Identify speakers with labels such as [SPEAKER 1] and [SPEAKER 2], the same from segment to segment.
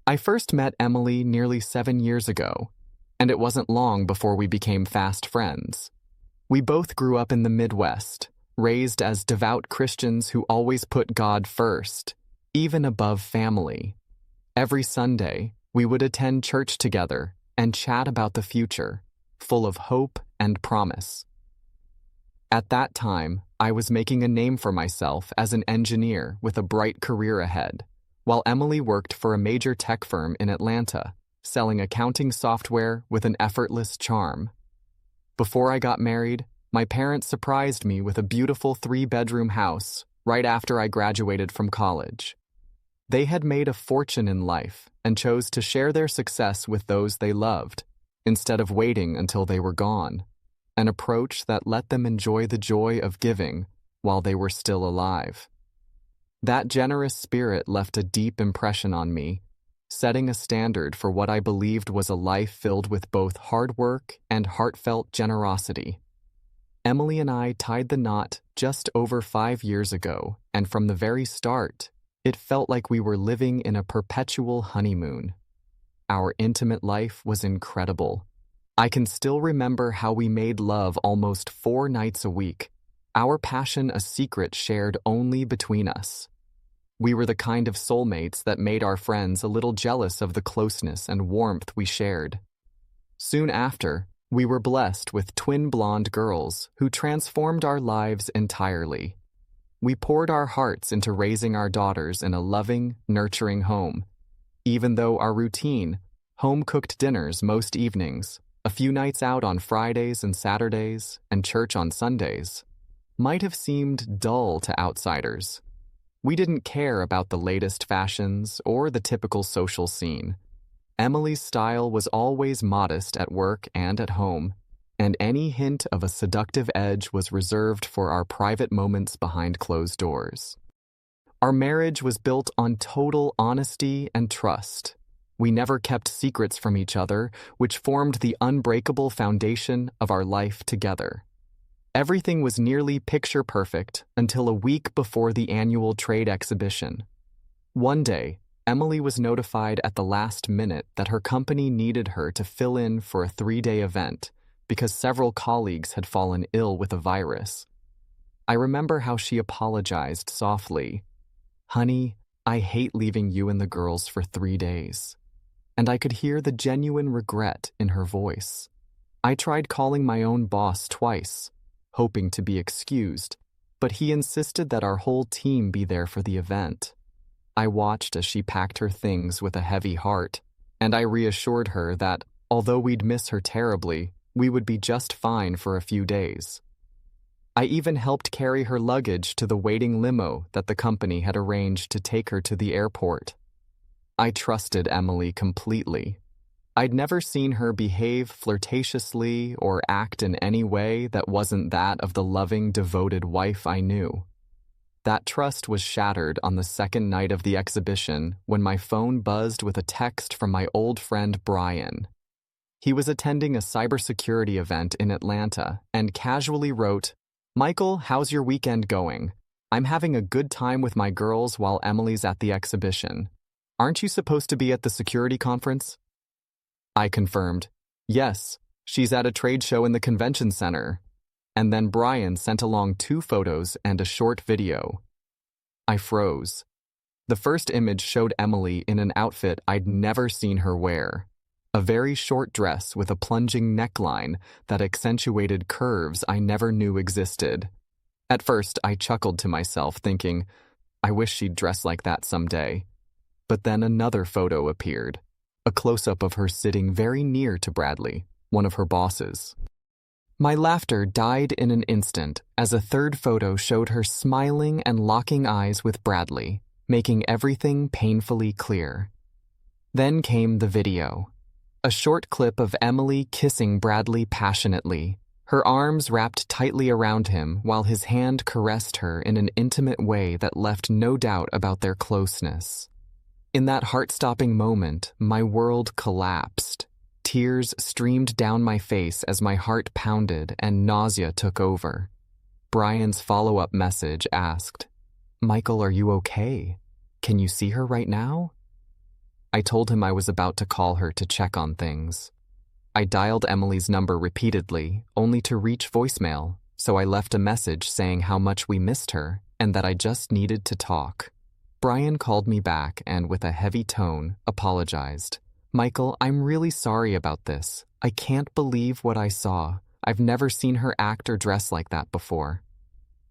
[SPEAKER 1] I first met Emily nearly 7 years ago, and it wasn't long before we became fast friends. We both grew up in the Midwest, raised as devout Christians who always put God first, even above family. Every Sunday, we would attend church together and chat about the future, full of hope and promise. At that time, I was making a name for myself as an engineer with a bright career ahead, while Emily worked for a major tech firm in Atlanta, selling accounting software with an effortless charm. Before I got married, my parents surprised me with a beautiful 3-bedroom house right after I graduated from college. They had made a fortune in life and chose to share their success with those they loved, instead of waiting until they were gone, an approach that let them enjoy the joy of giving while they were still alive. That generous spirit left a deep impression on me, setting a standard for what I believed was a life filled with both hard work and heartfelt generosity. Emily and I tied the knot just over 5 years ago, and from the very start, it felt like we were living in a perpetual honeymoon. Our intimate life was incredible. I can still remember how we made love almost 4 nights a week, our passion a secret shared only between us. We were the kind of soulmates that made our friends a little jealous of the closeness and warmth we shared. Soon after, we were blessed with twin blonde girls who transformed our lives entirely. We poured our hearts into raising our daughters in a loving, nurturing home, even though our routine, home-cooked dinners most evenings, a few nights out on Fridays and Saturdays, and church on Sundays, might have seemed dull to outsiders. We didn't care about the latest fashions or the typical social scene. Emily's style was always modest at work and at home, and any hint of a seductive edge was reserved for our private moments behind closed doors. Our marriage was built on total honesty and trust. We never kept secrets from each other, which formed the unbreakable foundation of our life together. Everything was nearly picture-perfect until a week before the annual trade exhibition. One day, Emily was notified at the last minute that her company needed her to fill in for a 3-day event because several colleagues had fallen ill with a virus. I remember how she apologized softly. "Honey, I hate leaving you and the girls for 3 days." And I could hear the genuine regret in her voice. I tried calling my own boss twice, hoping to be excused, but he insisted that our whole team be there for the event. I watched as she packed her things with a heavy heart, and I reassured her that, although we'd miss her terribly, we would be just fine for a few days. I even helped carry her luggage to the waiting limo that the company had arranged to take her to the airport. I trusted Emily completely. I'd never seen her behave flirtatiously or act in any way that wasn't that of the loving, devoted wife I knew. That trust was shattered on the second night of the exhibition when my phone buzzed with a text from my old friend Brian. He was attending a cybersecurity event in Atlanta and casually wrote, "Michael, how's your weekend going? I'm having a good time with my girls while Emily's at the exhibition. Aren't you supposed to be at the security conference?" I confirmed, "Yes, she's at a trade show in the convention center." And then Brian sent along 2 photos and a short video. I froze. The first image showed Emily in an outfit I'd never seen her wear. A very short dress with a plunging neckline that accentuated curves I never knew existed. At first, I chuckled to myself, thinking, I wish she'd dress like that someday. But then another photo appeared, a close-up of her sitting very near to Bradley, one of her bosses. My laughter died in an instant as a third photo showed her smiling and locking eyes with Bradley, making everything painfully clear. Then came the video. A short clip of Emily kissing Bradley passionately, her arms wrapped tightly around him while his hand caressed her in an intimate way that left no doubt about their closeness. In that heart-stopping moment, my world collapsed. Tears streamed down my face as my heart pounded and nausea took over. Brian's follow-up message asked, "Michael, are you okay? Can you see her right now?" I told him I was about to call her to check on things. I dialed Emily's number repeatedly, only to reach voicemail, so I left a message saying how much we missed her and that I just needed to talk. Brian called me back and, with a heavy tone, apologized. "Michael, I'm really sorry about this. I can't believe what I saw. I've never seen her act or dress like that before."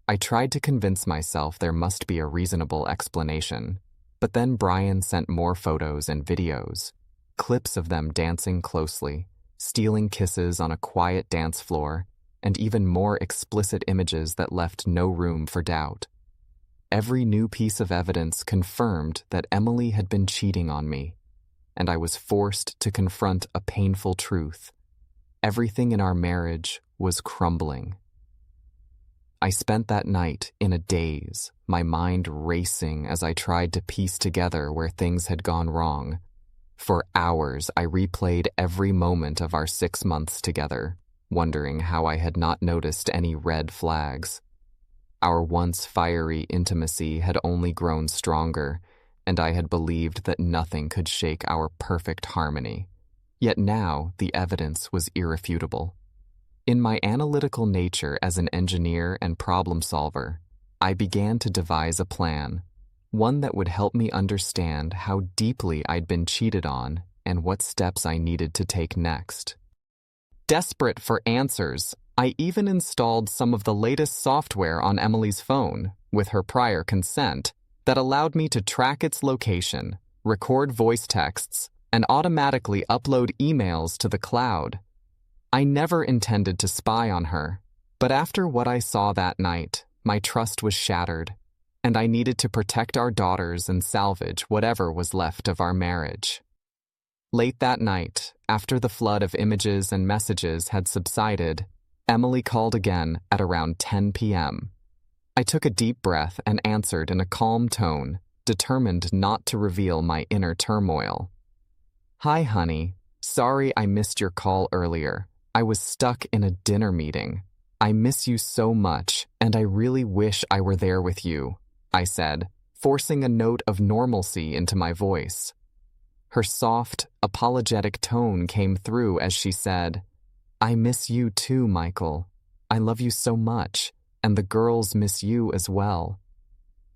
[SPEAKER 1] I tried to convince myself there must be a reasonable explanation, but then Brian sent more photos and videos, clips of them dancing closely, stealing kisses on a quiet dance floor, and even more explicit images that left no room for doubt. Every new piece of evidence confirmed that Emily had been cheating on me, and I was forced to confront a painful truth. Everything in our marriage was crumbling. I spent that night in a daze, my mind racing as I tried to piece together where things had gone wrong. For hours, I replayed every moment of our 6 months together, wondering how I had not noticed any red flags. Our once fiery intimacy had only grown stronger, and I had believed that nothing could shake our perfect harmony. Yet now the evidence was irrefutable. In my analytical nature as an engineer and problem solver, I began to devise a plan, one that would help me understand how deeply I'd been cheated on and what steps I needed to take next. Desperate for answers, I even installed some of the latest software on Emily's phone, with her prior consent, that allowed me to track its location, record voice texts, and automatically upload emails to the cloud. I never intended to spy on her, but after what I saw that night, my trust was shattered, and I needed to protect our daughters and salvage whatever was left of our marriage. Late that night, after the flood of images and messages had subsided, Emily called again at around 10 p.m. I took a deep breath and answered in a calm tone, determined not to reveal my inner turmoil. "Hi, honey. Sorry I missed your call earlier. I was stuck in a dinner meeting. I miss you so much, and I really wish I were there with you," I said, forcing a note of normalcy into my voice. Her soft, apologetic tone came through as she said, "I miss you too, Michael. I love you so much, and the girls miss you as well."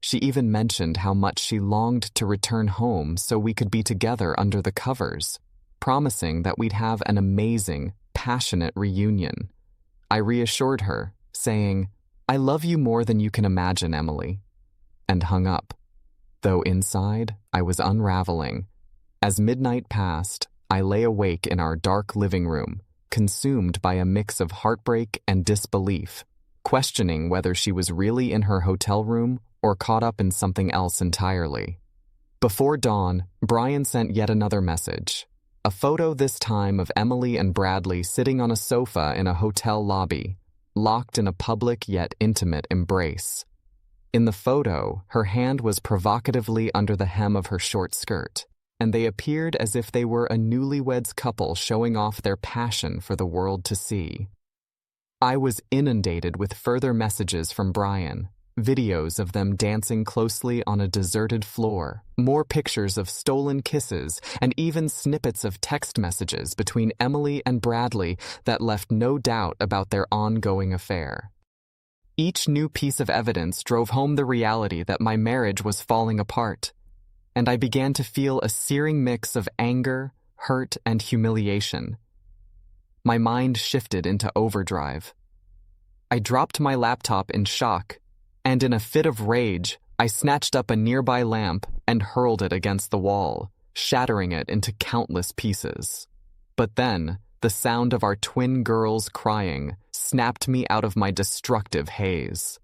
[SPEAKER 1] She even mentioned how much she longed to return home so we could be together under the covers, promising that we'd have an amazing, passionate reunion. I reassured her, saying, "I love you more than you can imagine, Emily," and hung up. Though inside, I was unraveling. As midnight passed, I lay awake in our dark living room, consumed by a mix of heartbreak and disbelief, questioning whether she was really in her hotel room or caught up in something else entirely. Before dawn, Brian sent yet another message. A photo this time of Emily and Bradley sitting on a sofa in a hotel lobby, locked in a public yet intimate embrace. In the photo, her hand was provocatively under the hem of her short skirt, and they appeared as if they were a newlyweds couple showing off their passion for the world to see. I was inundated with further messages from Brian, videos of them dancing closely on a deserted floor, more pictures of stolen kisses, and even snippets of text messages between Emily and Bradley that left no doubt about their ongoing affair. Each new piece of evidence drove home the reality that my marriage was falling apart, and I began to feel a searing mix of anger, hurt, and humiliation. My mind shifted into overdrive. I dropped my laptop in shock, and in a fit of rage, I snatched up a nearby lamp and hurled it against the wall, shattering it into countless pieces. But then, the sound of our twin girls crying snapped me out of my destructive haze.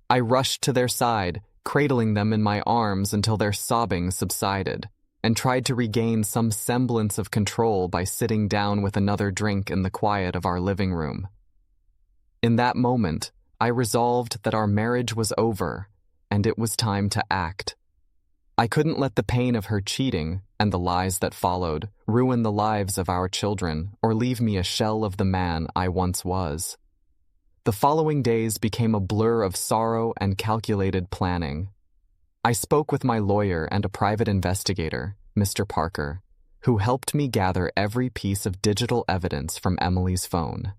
[SPEAKER 1] I rushed to their side, cradling them in my arms until their sobbing subsided, and tried to regain some semblance of control by sitting down with another drink in the quiet of our living room. In that moment, I resolved that our marriage was over, and it was time to act. I couldn't let the pain of her cheating, and the lies that followed, ruin the lives of our children or leave me a shell of the man I once was. The following days became a blur of sorrow and calculated planning. I spoke with my lawyer and a private investigator, Mr. Parker, who helped me gather every piece of digital evidence from Emily's phone.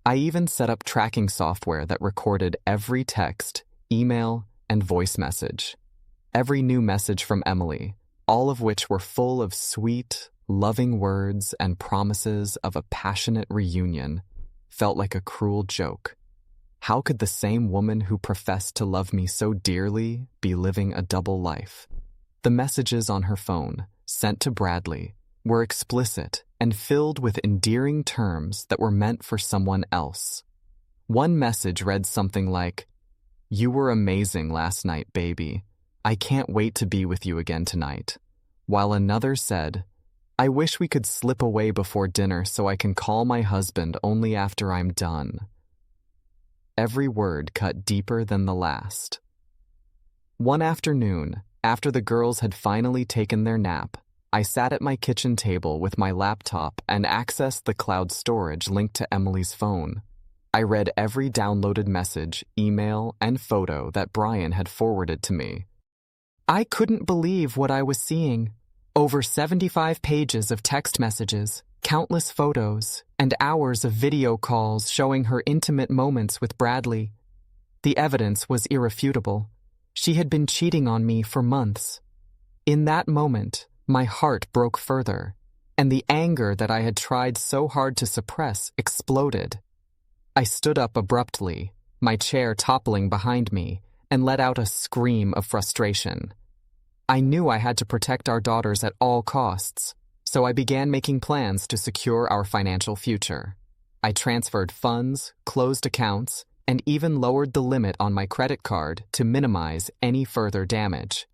[SPEAKER 1] I even set up tracking software that recorded every text, email, and voice message. Every new message from Emily, all of which were full of sweet, loving words and promises of a passionate reunion, felt like a cruel joke. How could the same woman who professed to love me so dearly be living a double life? The messages on her phone, sent to Bradley, were explicit and filled with endearing terms that were meant for someone else. One message read something like, "You were amazing last night, baby. I can't wait to be with you again tonight." While another said, "I wish we could slip away before dinner so I can call my husband only after I'm done." Every word cut deeper than the last. One afternoon, after the girls had finally taken their nap, I sat at my kitchen table with my laptop and accessed the cloud storage linked to Emily's phone. I read every downloaded message, email, and photo that Brian had forwarded to me. I couldn't believe what I was seeing. Over 75 pages of text messages, countless photos, and hours of video calls showing her intimate moments with Bradley. The evidence was irrefutable. She had been cheating on me for months. In that moment, my heart broke further, and the anger that I had tried so hard to suppress exploded. I stood up abruptly, my chair toppling behind me, and let out a scream of frustration. I knew I had to protect our daughters at all costs, so I began making plans to secure our financial future. I transferred funds, closed accounts, and even lowered the limit on my credit card to minimize any further damage.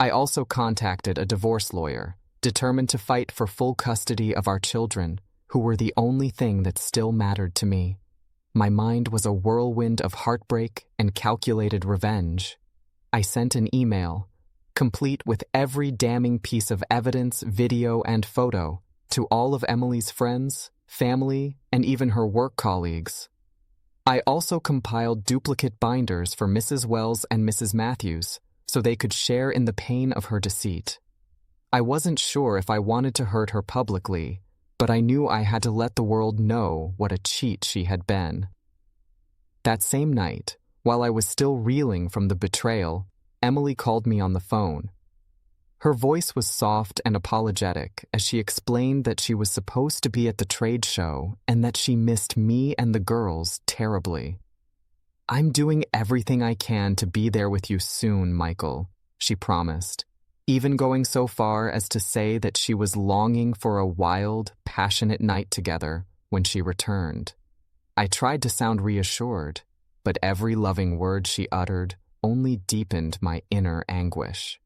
[SPEAKER 1] I also contacted a divorce lawyer, determined to fight for full custody of our children, who were the only thing that still mattered to me. My mind was a whirlwind of heartbreak and calculated revenge. I sent an email, complete with every damning piece of evidence, video, and photo, to all of Emily's friends, family, and even her work colleagues. I also compiled duplicate binders for Mrs. Wells and Mrs. Matthews, so they could share in the pain of her deceit. I wasn't sure if I wanted to hurt her publicly, but I knew I had to let the world know what a cheat she had been. That same night, while I was still reeling from the betrayal, Emily called me on the phone. Her voice was soft and apologetic as she explained that she was supposed to be at the trade show and that she missed me and the girls terribly. "I'm doing everything I can to be there with you soon, Michael," she promised, even going so far as to say that she was longing for a wild, passionate night together when she returned. I tried to sound reassured, but every loving word she uttered only deepened my inner anguish.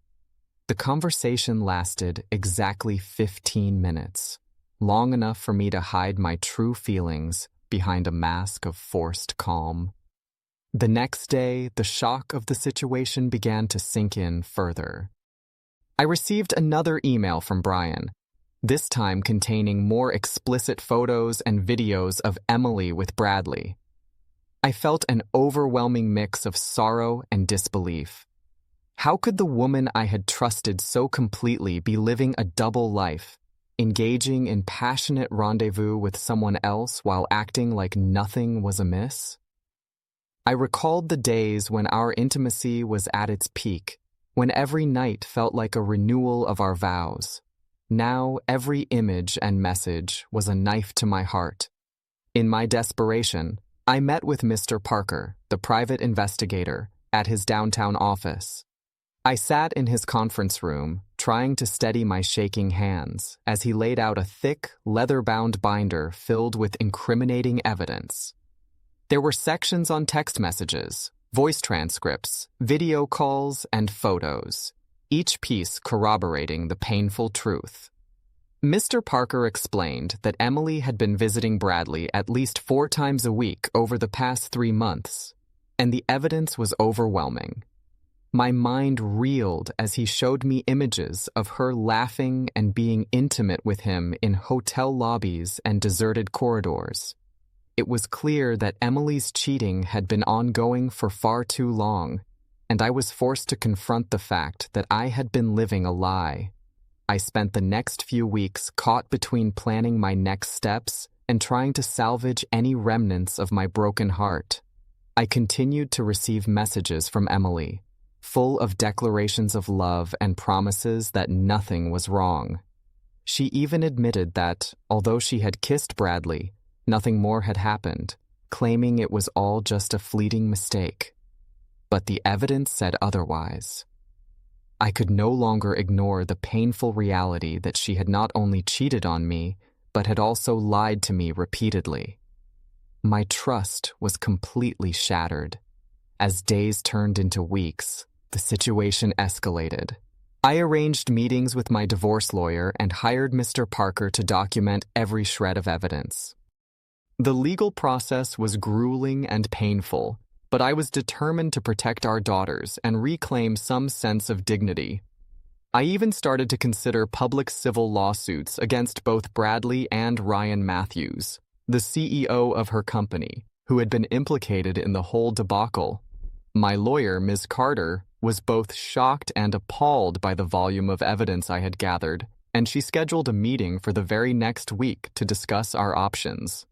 [SPEAKER 1] The conversation lasted exactly 15 minutes, long enough for me to hide my true feelings behind a mask of forced calm. The next day, the shock of the situation began to sink in further. I received another email from Brian, this time containing more explicit photos and videos of Emily with Bradley. I felt an overwhelming mix of sorrow and disbelief. How could the woman I had trusted so completely be living a double life, engaging in passionate rendezvous with someone else while acting like nothing was amiss? I recalled the days when our intimacy was at its peak, when every night felt like a renewal of our vows. Now every image and message was a knife to my heart. In my desperation, I met with Mr. Parker, the private investigator, at his downtown office. I sat in his conference room, trying to steady my shaking hands as he laid out a thick, leather-bound binder filled with incriminating evidence. There were sections on text messages, voice transcripts, video calls, and photos, each piece corroborating the painful truth. Mr. Parker explained that Emily had been visiting Bradley at least 4 times a week over the past 3 months, and the evidence was overwhelming. My mind reeled as he showed me images of her laughing and being intimate with him in hotel lobbies and deserted corridors. It was clear that Emily's cheating had been ongoing for far too long, and I was forced to confront the fact that I had been living a lie. I spent the next few weeks caught between planning my next steps and trying to salvage any remnants of my broken heart. I continued to receive messages from Emily, full of declarations of love and promises that nothing was wrong. She even admitted that, although she had kissed Bradley, nothing more had happened, claiming it was all just a fleeting mistake. But the evidence said otherwise. I could no longer ignore the painful reality that she had not only cheated on me, but had also lied to me repeatedly. My trust was completely shattered. As days turned into weeks, the situation escalated. I arranged meetings with my divorce lawyer and hired Mr. Parker to document every shred of evidence. The legal process was grueling and painful, but I was determined to protect our daughters and reclaim some sense of dignity. I even started to consider public civil lawsuits against both Bradley and Ryan Matthews, the CEO of her company, who had been implicated in the whole debacle. My lawyer, Ms. Carter, was both shocked and appalled by the volume of evidence I had gathered, and she scheduled a meeting for the very next week to discuss our options.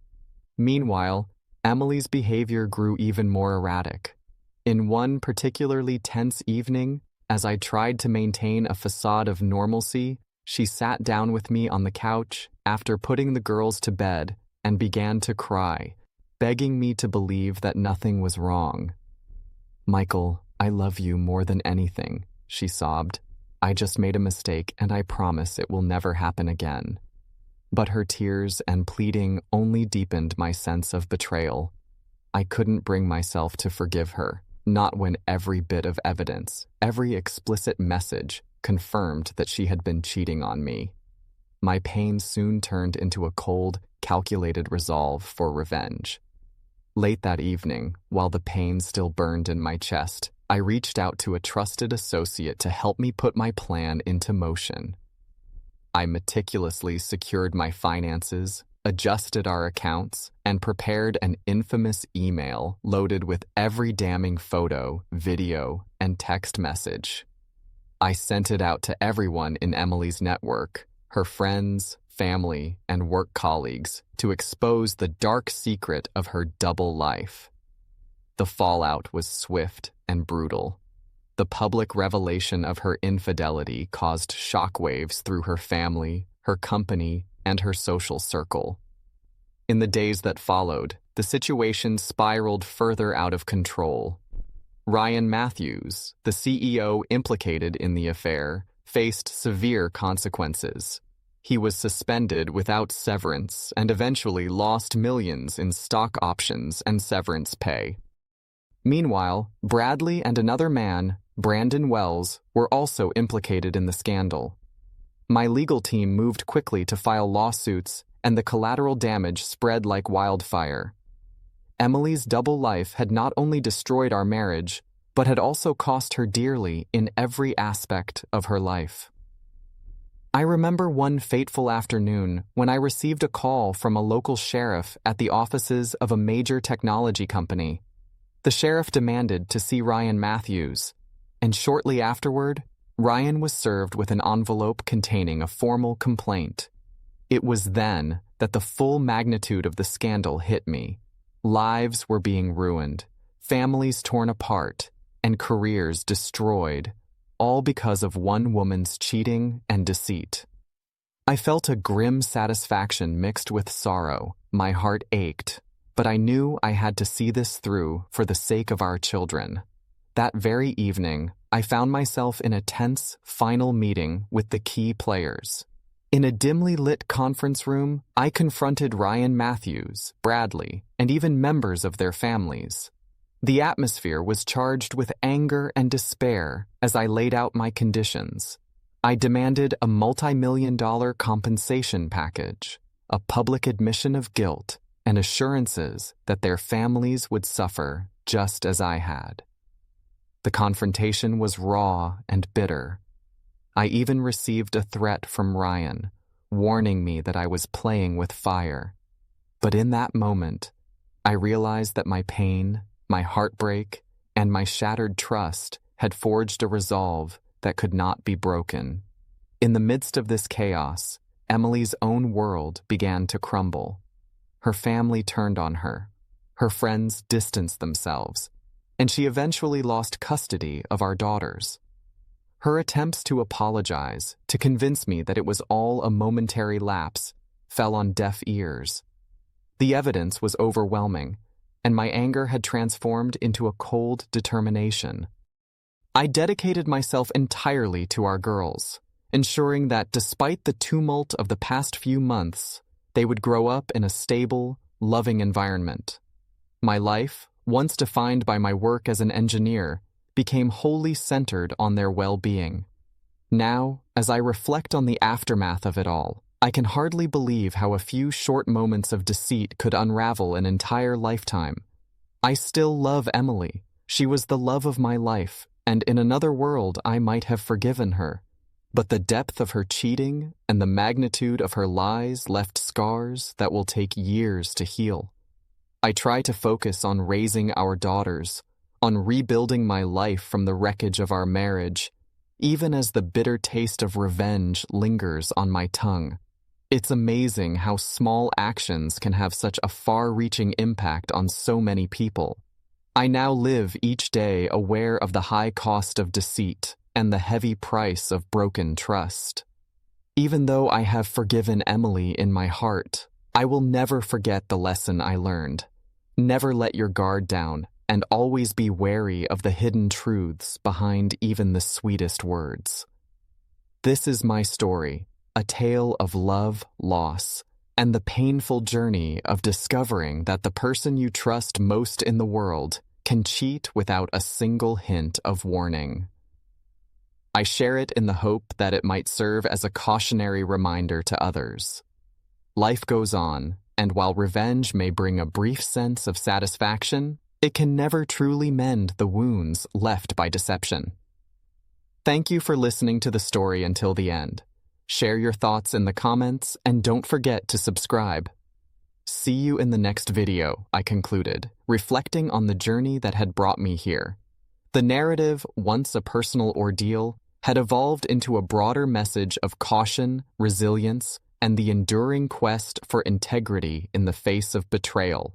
[SPEAKER 1] Meanwhile, Emily's behavior grew even more erratic. In one particularly tense evening, as I tried to maintain a facade of normalcy, she sat down with me on the couch after putting the girls to bed and began to cry, begging me to believe that nothing was wrong. "Michael, I love you more than anything," she sobbed. "I just made a mistake and I promise it will never happen again." But her tears and pleading only deepened my sense of betrayal. I couldn't bring myself to forgive her, not when every bit of evidence, every explicit message, confirmed that she had been cheating on me. My pain soon turned into a cold, calculated resolve for revenge. Late that evening, while the pain still burned in my chest, I reached out to a trusted associate to help me put my plan into motion. I meticulously secured my finances, adjusted our accounts, and prepared an infamous email loaded with every damning photo, video, and text message. I sent it out to everyone in Emily's network, her friends, family, and work colleagues, to expose the dark secret of her double life. The fallout was swift and brutal. The public revelation of her infidelity caused shockwaves through her family, her company, and her social circle. In the days that followed, the situation spiraled further out of control. Ryan Matthews, the CEO implicated in the affair, faced severe consequences. He was suspended without severance and eventually lost millions in stock options and severance pay. Meanwhile, Bradley and another man, Brandon Wells, were also implicated in the scandal. My legal team moved quickly to file lawsuits, and the collateral damage spread like wildfire. Emily's double life had not only destroyed our marriage, but had also cost her dearly in every aspect of her life. I remember one fateful afternoon when I received a call from a local sheriff at the offices of a major technology company. The sheriff demanded to see Ryan Matthews, and shortly afterward, Ryan was served with an envelope containing a formal complaint. It was then that the full magnitude of the scandal hit me. Lives were being ruined, families torn apart, and careers destroyed, all because of one woman's cheating and deceit. I felt a grim satisfaction mixed with sorrow. My heart ached, but I knew I had to see this through for the sake of our children. That very evening, I found myself in a tense, final meeting with the key players. In a dimly lit conference room, I confronted Ryan Matthews, Bradley, and even members of their families. The atmosphere was charged with anger and despair as I laid out my conditions. I demanded a multi-million-dollar compensation package, a public admission of guilt, and assurances that their families would suffer just as I had. The confrontation was raw and bitter. I even received a threat from Ryan, warning me that I was playing with fire. But in that moment, I realized that my pain, my heartbreak, and my shattered trust had forged a resolve that could not be broken. In the midst of this chaos, Emily's own world began to crumble. Her family turned on her. Her friends distanced themselves, and she eventually lost custody of our daughters. Her attempts to apologize, to convince me that it was all a momentary lapse, fell on deaf ears. The evidence was overwhelming, and my anger had transformed into a cold determination. I dedicated myself entirely to our girls, ensuring that despite the tumult of the past few months, they would grow up in a stable, loving environment. My life, once defined by my work as an engineer, became wholly centered on their well-being. Now, as I reflect on the aftermath of it all, I can hardly believe how a few short moments of deceit could unravel an entire lifetime. I still love Emily. She was the love of my life, and in another world I might have forgiven her. But the depth of her cheating and the magnitude of her lies left scars that will take years to heal. I try to focus on raising our daughters, on rebuilding my life from the wreckage of our marriage, even as the bitter taste of revenge lingers on my tongue. It's amazing how small actions can have such a far-reaching impact on so many people. I now live each day aware of the high cost of deceit and the heavy price of broken trust. Even though I have forgiven Emily in my heart, I will never forget the lesson I learned. Never let your guard down, and always be wary of the hidden truths behind even the sweetest words. This is my story, a tale of love, loss, and the painful journey of discovering that the person you trust most in the world can cheat without a single hint of warning. I share it in the hope that it might serve as a cautionary reminder to others. Life goes on, and while revenge may bring a brief sense of satisfaction, it can never truly mend the wounds left by deception. Thank you for listening to the story until the end. Share your thoughts in the comments, and don't forget to subscribe. See you in the next video, I concluded, reflecting on the journey that had brought me here. The narrative, once a personal ordeal, had evolved into a broader message of caution, resilience, and the enduring quest for integrity in the face of betrayal.